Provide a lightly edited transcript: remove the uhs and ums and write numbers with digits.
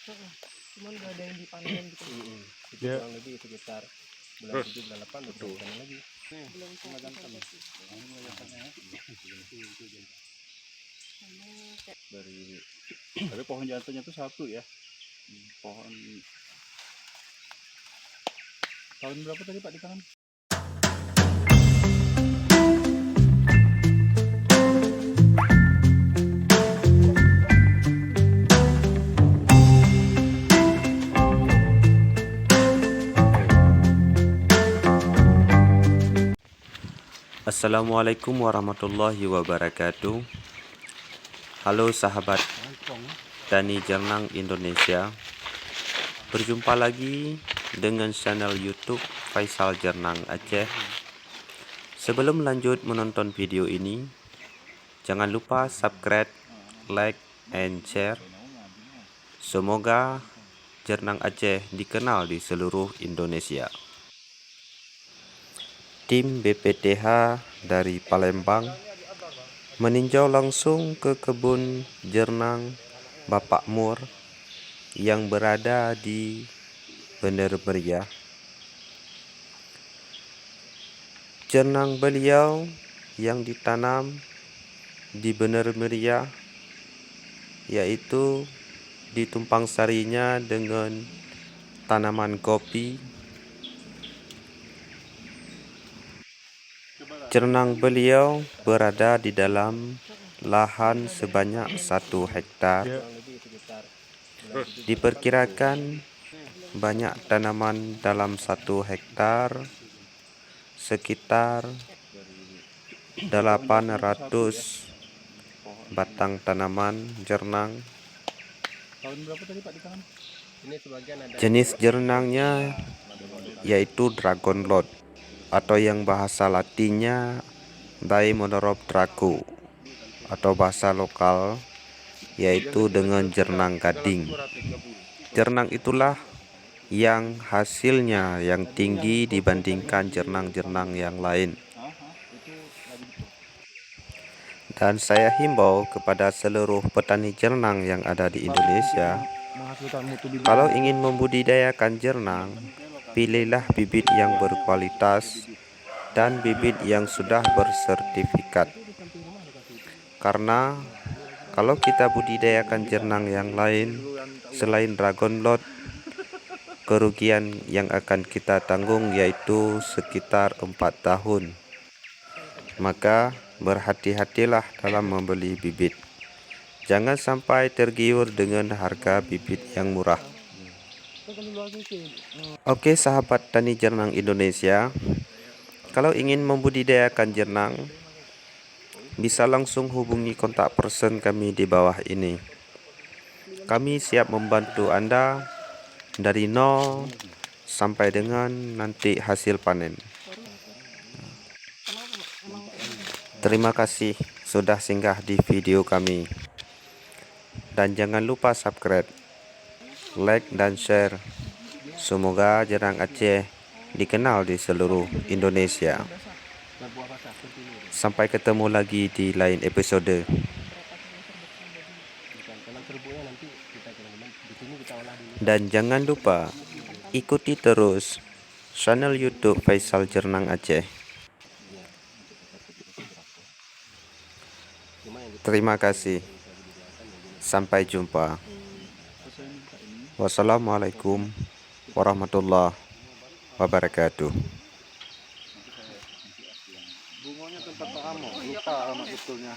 Cuman gak ada yang dipanen gitu. Itu Ya. kurang lebih sekitar bulan 7 bulan 8 udah panen lagi. Belum Cuma jantan nih. Dari tapi pohon jantannya itu satu ya. Pohon tahun berapa tadi Pak ditanam? Assalamualaikum warahmatullahi wabarakatuh. Halo sahabat Tani Jernang Indonesia. Berjumpa lagi dengan channel YouTube Faisal Jernang Aceh. Sebelum lanjut menonton video ini, jangan lupa subscribe, like, and share. Semoga Jernang Aceh dikenal di seluruh Indonesia. Tim BPTH dari Palembang meninjau langsung ke kebun Jernang Bapak Mur yang berada di Bener Meriah. Jernang beliau yang ditanam di Bener Meriah yaitu ditumpang sarinya dengan tanaman kopi. Jernang beliau berada di dalam lahan sebanyak 1 hektar. Diperkirakan banyak tanaman dalam 1 hektar sekitar 800 batang tanaman jernang. Tahun berapa tadi Pak ditanam? Ini sebagian ada Jenis jernangnya yaitu Dragon Lord atau yang bahasa latinnya Daemonoroptraco atau bahasa lokal yaitu dengan jernang gading. Jernang itulah yang hasilnya yang tinggi dibandingkan jernang-jernang yang lain. Dan saya himbau kepada seluruh petani jernang yang ada di Indonesia, menghasilkan mutu bibit. kalau ingin membudidayakan jernang, pilihlah bibit yang berkualitas dan bibit yang sudah bersertifikat. Karena kalau kita budidayakan jernang yang lain selain Dragon Lord, kerugian yang akan kita tanggung yaitu sekitar 4 tahun. Maka berhati-hatilah dalam membeli bibit. Jangan sampai tergiur dengan harga bibit yang murah. Oke sahabat tani jernang Indonesia, kalau ingin membudidayakan jernang, bisa langsung hubungi kontak person kami di bawah ini. Kami siap membantu Anda dari nol sampai dengan nanti hasil panen. Terima kasih sudah singgah di video kami. Dan jangan lupa subscribe, like, dan share. Semoga Jernang Aceh dikenal di seluruh Indonesia. Sampai ketemu lagi di lain episode. Dan jangan lupa ikuti terus channel YouTube Faisal Jernang Aceh. Terima kasih. Sampai jumpa. Wassalamualaikum warahmatullahi wabarakatuh. Bunganya tempat Pak Amo, lupa alamat betulnya.